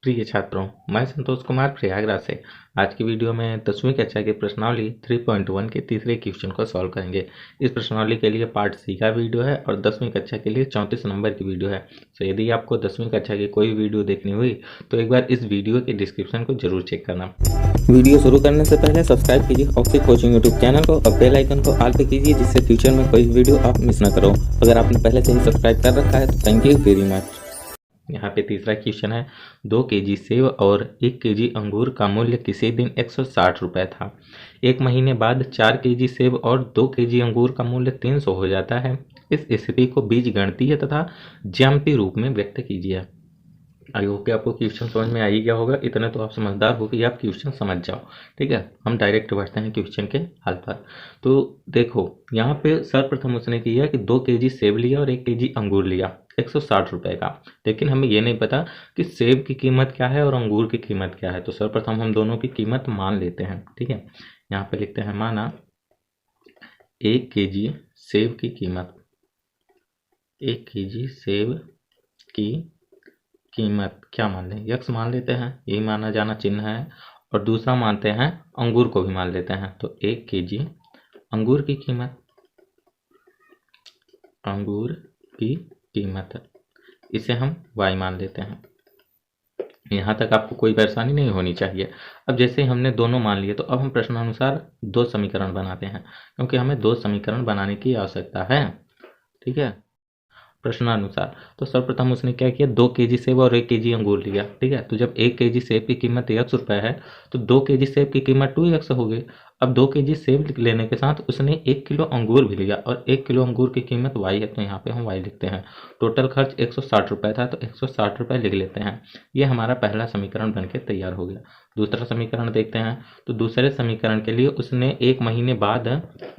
प्रिय छात्रों, मैं संतोष कुमार प्रयागराज से आज की वीडियो में 10वीं कक्षा की प्रश्नावली 3.1 के तीसरे क्वेश्चन को सॉल्व करेंगे। इस प्रश्नावली के लिए पार्ट सी का वीडियो है और 10वीं कक्षा के लिए 34 नंबर की वीडियो है। तो यदि आपको 10वीं कक्षा की कोई वीडियो देखनी हुई तो एक बार इस वीडियो के डिस्क्रिप्शन को जरूर चेक करना। वीडियो शुरू करने से पहले सब्सक्राइब कीजिए ऑक्सी कोचिंग यूट्यूब चैनल को और बेल आइकन को ऑल पे कीजिए, जिससे फ्यूचर में कोई वीडियो आप मिस ना करो। अगर आपने पहले से ही सब्सक्राइब कर रखा है तो थैंक यू वेरी मच। यहाँ पे तीसरा क्वेश्चन है, 2 केजी सेब और 1 केजी अंगूर का मूल्य किसी दिन 160 रुपये था। एक महीने बाद 4 केजी सेब और 2 केजी अंगूर का मूल्य 300 हो जाता है। इस स्थिति को बीजगणितीय तथा ज्यामितीय रूप में व्यक्त कीजिए। आई होप कि आपको क्वेश्चन समझ में आ ही गया होगा। इतने तो आप समझदार हो कि आप क्वेश्चन समझ जाओ। ठीक है, हम डायरेक्ट बढ़ते हैं क्वेश्चन के हल पर। तो देखो, यहाँ पे सर्वप्रथम उसने किया कि 2 केजी सेब लिया और 1 केजी अंगूर लिया 160 रुपये का। लेकिन हमें ये नहीं पता कि सेब की कीमत क्या है और अंगूर की कीमत क्या है। तो सर्वप्रथम हम दोनों की कीमत मान लेते हैं। ठीक है, यहाँ पे लिखते हैं माना 1 केजी सेब की कीमत, 1 केजी सेब की कीमत क्या मान लें, यक्स मान लेते हैं, यही माना जाना चिन्ह है। और दूसरा मानते हैं अंगूर को भी मान लेते हैं। तो 1 केजी अंगूर की कीमत, अंगूर की कीमत, इसे हम y मान लेते हैं। यहाँ तक आपको कोई परेशानी नहीं होनी चाहिए। अब जैसे ही हमने दोनों मान लिए तो अब हम प्रश्नानुसार 2 समीकरण बनाते हैं, क्योंकि हमें 2 समीकरण बनाने की आवश्यकता है। ठीक है, प्रश्नानुसार। तो सर्वप्रथम उसने क्या किया, 2 केजी सेब और 1 केजी अंगूर लिया। ठीक है, तो जब 1 केजी सेब की कीमत ₹1 है तो 2 केजी सेब की कीमत 2x हो गई। अब 2 केजी सेब लेने के साथ उसने 1 किलो अंगूर भी लिया और 1 किलो अंगूर की कीमत y है, तो यहाँ पे हम y लिखते हैं। टोटल खर्च 160 रुपये था तो 160 रुपये लिख लेते हैं। ये हमारा पहला समीकरण बनके तैयार हो गया। दूसरा समीकरण देखते हैं। तो दूसरे समीकरण के लिए उसने 1 महीने बाद,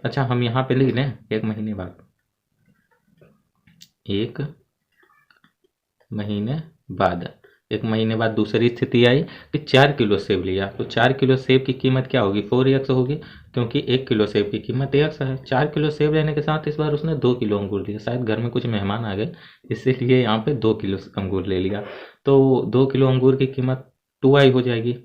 अच्छा हम यहाँ पे लिख लें 1 महीने बाद, 1 महीने बाद, 1 महीने बाद दूसरी स्थिति आई कि 4 किलो सेब लिया। तो 4 किलो सेब की कीमत क्या होगी, 4x होगी, क्योंकि 1 किलो सेब की कीमत x है। 4 किलो सेब लेने के साथ इस बार उसने 2 किलो अंगूर लिया। शायद घर में कुछ मेहमान आ गए, इसीलिए यहाँ पे 2 किलो अंगूर ले लिया। तो 2 किलो अंगूर की कीमत 2i हो जाएगी,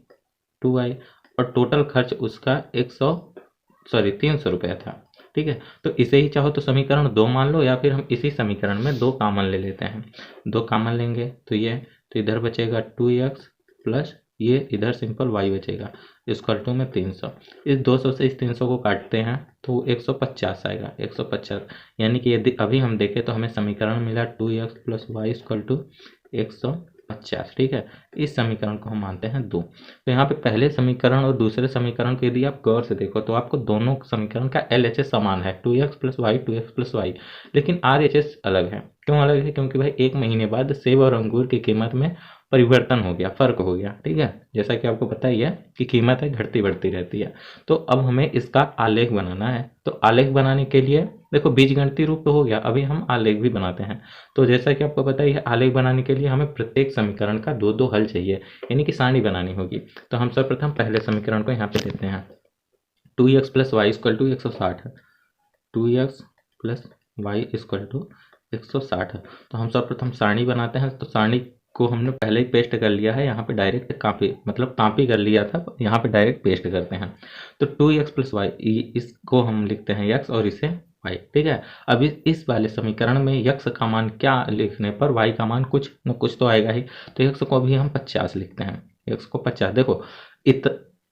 2i। और टोटल खर्च उसका 300 रुपये था। ठीक है, तो इसे ही चाहो तो समीकरण 2 मान लो, या फिर हम इसी समीकरण में 2 कॉमन ले लेते हैं। 2 कॉमन लेंगे तो ये, तो इधर बचेगा 2x प्लस ये इधर सिंपल y बचेगा, इक्वल टू में 300। इस 200 से इस 300 को काटते हैं तो 150 आएगा, 150। यानी कि यदि अभी हम देखें तो हमें समीकरण मिला 2x plus y equal to 150। ठीक है, इस समीकरण को हम मानते हैं 2। तो यहाँ पे पहले समीकरण और दूसरे समीकरण को यदि आप गौर से देखो तो आपको दोनों समीकरण का LHS समान है, 2x plus y, 2x plus y, लेकिन RHS अलग है। क्यों अलग है, क्योंकि भाई 1 महीने बाद सेब और अंगूर की कीमत में परिवर्तन हो गया, फर्क हो गया। ठीक है, जैसा कि आपको पता ही है कि कीमत है घटती बढ़ती रहती है। तो अब हमें इसका आलेख बनाना है। तो आलेख बनाने के लिए देखो, बीजगणितीय रूप तो हो गया, अभी हम आलेख भी बनाते हैं। तो जैसा कि आपको पता ही है, आलेख बनाने के लिए हमें प्रत्येक समीकरण का 2-2 हल चाहिए, यानी कि सारणी बनानी होगी। तो हम सर्वप्रथम पहले समीकरण को यहाँ पे देते हैं, 2x plus y equal to 160 है, 2x plus y equal to 160। तो हम सर्वप्रथम सारणी बनाते हैं। तो सारणी को हमने पहले ही पेस्ट कर लिया है, यहाँ पे डायरेक्ट कॉपी कर लिया था, यहाँ पे डायरेक्ट पेस्ट करते हैं। तो 2x प्लस वाई, इसको हम लिखते हैं x और इसे y। ठीक है, अब इस वाले समीकरण में x का मान क्या लिखने पर y का मान कुछ न कुछ तो आएगा ही। तो x को भी हम 50 लिखते हैं, x को 50। देखो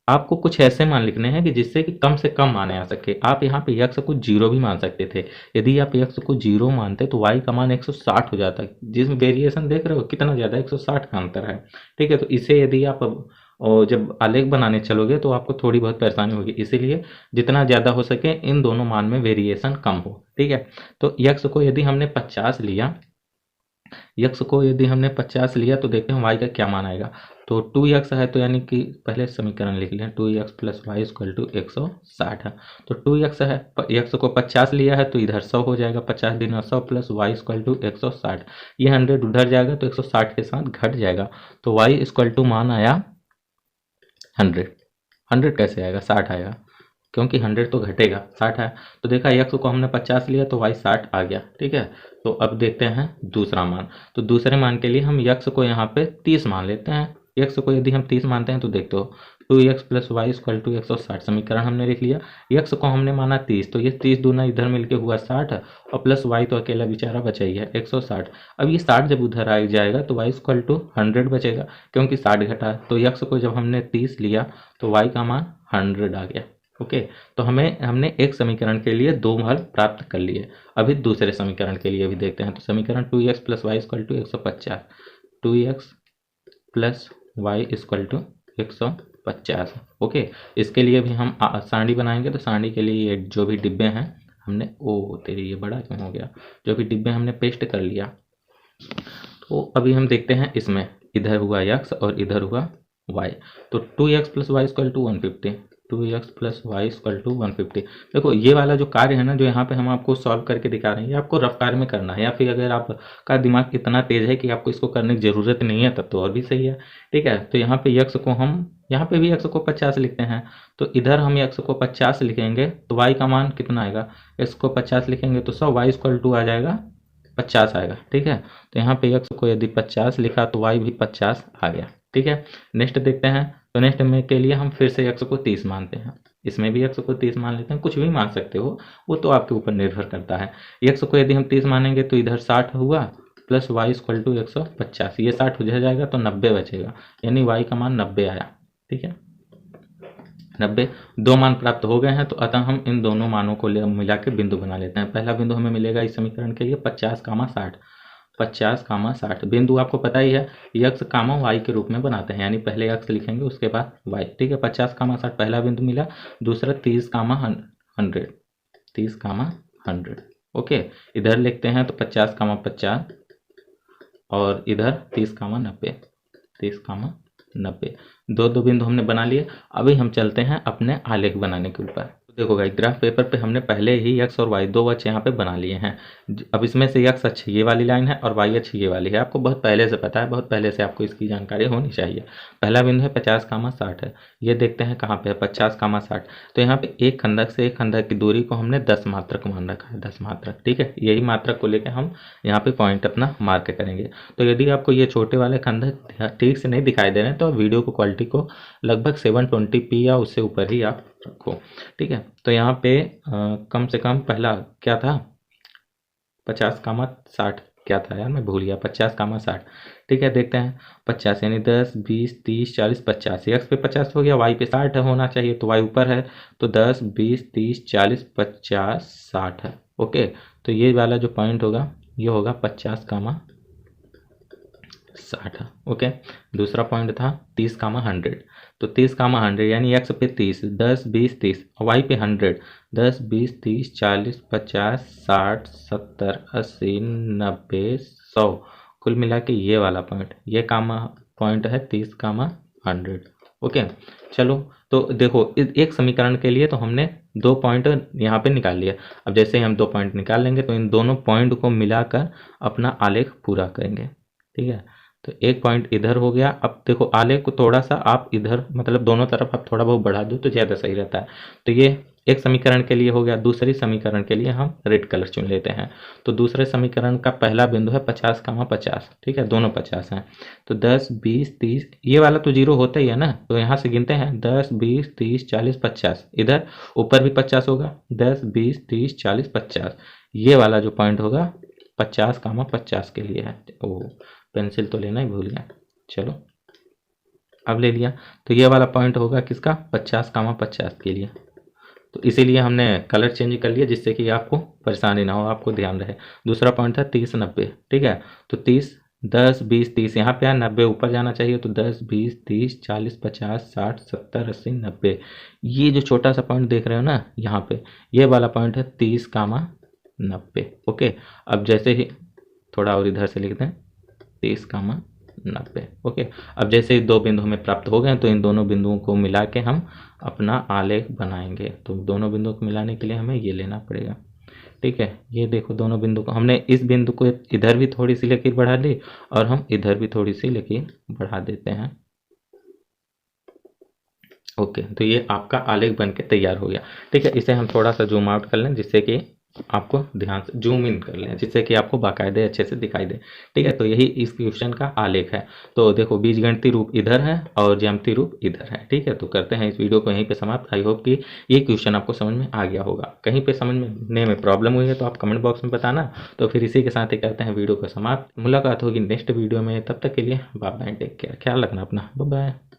आपको कुछ ऐसे मान लिखने हैं कि जिससे कि कम से कम माने आ सके। आप यहाँ पे x को 0 भी मान सकते थे। यदि आप x को 0 मानते तो y का मान 160 हो जाता, जिसमें वेरिएशन देख रहे हो कितना ज़्यादा, 160 का अंतर है। ठीक है, तो इसे यदि आप और जब आलेख बनाने चलोगे तो आपको थोड़ी बहुत परेशानी होगी, इसीलिए जितना ज़्यादा हो सके इन दोनों मान में वेरिएशन कम हो। ठीक है, तो x को यदि हमने 50 लिया, यक्स को यदि हमने 50 लिया तो देखते हैं y का क्या मान आएगा। तो 2x है, तो यानी कि पहले समीकरण लिख लें, 2x plus y equal to 160 है। तो 2x है, x को 50 लिया है तो इधर 100 हो जाएगा, 50 दिन 100 प्लस वाई इक्वल टू 160। ये 100 उधर जाएगा तो 160 के साथ घट जाएगा। तो y इक्वल टू मान आया 100। 100 कैसे आएगा, 60 आएगा, क्योंकि 100 तो घटेगा, 60 है। तो देखा, x को हमने 50 लिया तो y 60 आ गया। ठीक है, तो अब देखते हैं दूसरा मान। तो दूसरे मान के लिए हम x को यहाँ पे 30 मान लेते हैं, एक्स को यदि हम 30 मानते हैं तो देखते हो 2x plus y equal to 160 समीकरण हमने लिख लिया। एक्स को हमने माना 30, तो ये 30 दूना इधर मिलके हुआ 60 और प्लस वाई तो अकेला बेचारा बचा ही है 160। अब ये 60 जब उधर आ जाएगा तो वाई इक्वल टू 100 बचेगा, क्योंकि 60 घटा। तो एक्स को जब हमने 30 लिया तो वाई का मान 100 आ गया। ओके, तो हमने एक समीकरण के लिए दो हल प्राप्त कर लिए। अभी दूसरे समीकरण के लिए भी देखते हैं। तो समीकरण 2x plus y equal to 150, 2x plus y equal to 150। Okay, इसके लिए भी हम सारणी बनाएंगे। तो सारणी के लिए ये जो भी डिब्बे हैं हमने, ओ तेरी ये बड़ा क्यों हो गया, जो भी डिब्बे हमने पेस्ट कर लिया। तो अभी हम देखते हैं इसमें इधर हुआ x और इधर हुआ y। तो 2x plus y equal to 150, 2x plus y equal to 150। देखो ये वाला जो कार्य है ना, जो यहाँ पे हम आपको सॉल्व करके दिखा रहे हैं, ये आपको रफ कार्य में करना है, या फिर अगर आपका दिमाग इतना तेज है कि आपको इसको करने की ज़रूरत नहीं है तब तो और भी सही है। ठीक है, तो यहाँ पे x को हम, यहाँ पे भी x को 50 लिखते हैं, तो इधर हम x को 50 लिखेंगे तो y का मान कितना आएगा, x को 50 लिखेंगे तो 100, वाई इक्वल टू आ जाएगा 50 आएगा। ठीक है, तो यहाँ पे x को यदि 50 लिखा तो y भी 50 आ गया। ठीक है, नेक्स्ट देखते हैं। तो नेक्स्ट में के लिए हम फिर से x को 30 मानते हैं, इसमें भी x को 30 मान लेते हैं, कुछ भी मान सकते हो, वो तो आपके ऊपर निर्भर करता है। x को यदि हम 30 मानेंगे तो इधर 60 हुआ प्लस वाई इक्वल टू 150, ये 60 हो जाएगा तो 90 बचेगा, यानी y का मान 90 आया। ठीक है, 90, दो मान प्राप्त हो गए हैं। तो अतः हम इन दोनों मानों को मिला के बिंदु बना लेते हैं। पहला बिंदु हमें मिलेगा इस समीकरण के लिए 50, 60 बिंदु आपको पता ही है x, y के रूप में बनाते हैं, यानी पहले x लिखेंगे उसके बाद y। ठीक है, 50, 60 पहला बिंदु मिला। दूसरा 30, 100, 30, 100। ओके, इधर लिखते हैं तो 50, 50 और इधर 30, 90, 30, 90। दो बिंदु हमने बना लिए। अभी हम चलते हैं अपने आलेख बनाने के ऊपर। देखो गाइस, ग्राफ पेपर पे हमने पहले ही x और y दो अक्ष यहाँ पे बना लिए हैं। अब इसमें से x अक्ष ये वाली लाइन है और y अक्ष ये वाली है, आपको बहुत पहले से पता है, बहुत पहले से आपको इसकी जानकारी होनी चाहिए। पहला बिंदु है 50, 60 है, ये देखते हैं कहाँ पे है 50, 60। तो यहाँ पे एक खंडक से एक खंडक की दूरी को हमने 10 मात्रक मान रखा है, 10 मात्रक। ठीक है, यही मात्रक को लेकर हम यहाँ पे पॉइंट अपना मार्क करेंगे। तो यदि आपको ये छोटे वाले खंडक ठीक से नहीं दिखाई दे रहे हैं तो वीडियो को क्वालिटी को लगभग 720p या उससे ऊपर ही आप रखो। ठीक है, तो यहाँ पे कम से कम पहला क्या था 50, 60 क्या था यार, मैं भूल गया, 50, 60। ठीक है, देखते हैं 50 यानी 10, 20, 30, 40, 50। एक्स पे 50 हो गया, वाई पे 60 होना चाहिए, तो वाई ऊपर है तो 10, 20, 30, 40, 50, 60 है। ओके, तो ये वाला जो पॉइंट होगा ये होगा 50, 60। ओके, दूसरा पॉइंट था 30, 100। तो 30, 100 यानी एक्स पे 30, 10, 20, 30 और वाई पे 100, 10, 20, 30, 40, 50, 60, 70, 80, 90, 100। कुल मिला के ये वाला पॉइंट, ये कामा पॉइंट है 30, 100। ओके, चलो तो देखो एक समीकरण के लिए तो हमने दो पॉइंट यहाँ पे निकाल लिया। अब जैसे ही हम दो पॉइंट निकाल लेंगे तो इन दोनों पॉइंट को मिलाकर अपना आलेख पूरा करेंगे। ठीक है, तो एक पॉइंट इधर हो गया। अब देखो आलेख को थोड़ा सा आप इधर मतलब दोनों तरफ आप थोड़ा बहुत बढ़ा दो तो ज़्यादा सही रहता है। तो ये एक समीकरण के लिए हो गया। दूसरी समीकरण के लिए हम रेड कलर चुन लेते हैं। तो दूसरे समीकरण का पहला बिंदु है 50, 50। ठीक है, दोनों 50 हैं। तो 10, 20, 30 ये वाला तो जीरो होता ही है ना, तो यहाँ से गिनते हैं 10, 20, 30, 40, 50। इधर ऊपर भी 50 होगा, 10, 20, 30, 40, 50। ये वाला जो पॉइंट होगा 50, 50 के लिए है। ओ पेंसिल तो लेना ही भूल गया, चलो अब ले लिया। तो ये वाला पॉइंट होगा किसका 50, 50 के लिए। तो इसीलिए हमने कलर चेंज कर लिया जिससे कि आपको परेशानी ना हो, आपको ध्यान रहे। दूसरा पॉइंट था 30, 90। ठीक है, तो 30, 10, 20, 30 यहाँ पे है, 90 ऊपर जाना चाहिए। तो 10, 20, 30, 40, 50, 60, 70, 80, 90। ये जो छोटा सा पॉइंट देख रहे हो ना यहाँ पे, ये वाला पॉइंट है 30, 90। ओके, अब जैसे ही थोड़ा और इधर से लिख दें 30, 90। ओके, अब जैसे ही दो बिंदु हमें प्राप्त हो गए तो इन दोनों बिंदुओं को मिला के हम अपना आलेख बनाएंगे। तो दोनों बिंदुओं को मिलाने के लिए हमें ये लेना पड़ेगा। ठीक है, ये देखो दोनों बिंदु को हमने इस बिंदु को इधर भी थोड़ी सी लकीर बढ़ा ली और हम इधर भी थोड़ी सी लकीर बढ़ा देते हैं। ओके, तो ये आपका आलेख बन के तैयार हो गया। ठीक है, इसे हम थोड़ा सा जूम आउट कर लें जिससे कि आपको ध्यान से जूम इन कर लें जिससे कि आपको बाकायदे अच्छे से दिखाई दे। ठीक है, तो यही इस क्वेश्चन का आलेख है। तो देखो बीजगणितीय रूप इधर है और ज्यामितीय रूप इधर है। ठीक है, तो करते हैं इस वीडियो को यहीं पे समाप्त। आई होप कि ये क्वेश्चन आपको समझ में आ गया होगा। कहीं पे समझने में प्रॉब्लम हुई है तो आप कमेंट बॉक्स में बताना। तो फिर इसी के साथ ही करते हैं वीडियो को समाप्त। मुलाकात होगी नेक्स्ट वीडियो में, तब तक के लिए बाय बाय, टेक केयर, ख्याल रखना अपना, बाय बाय।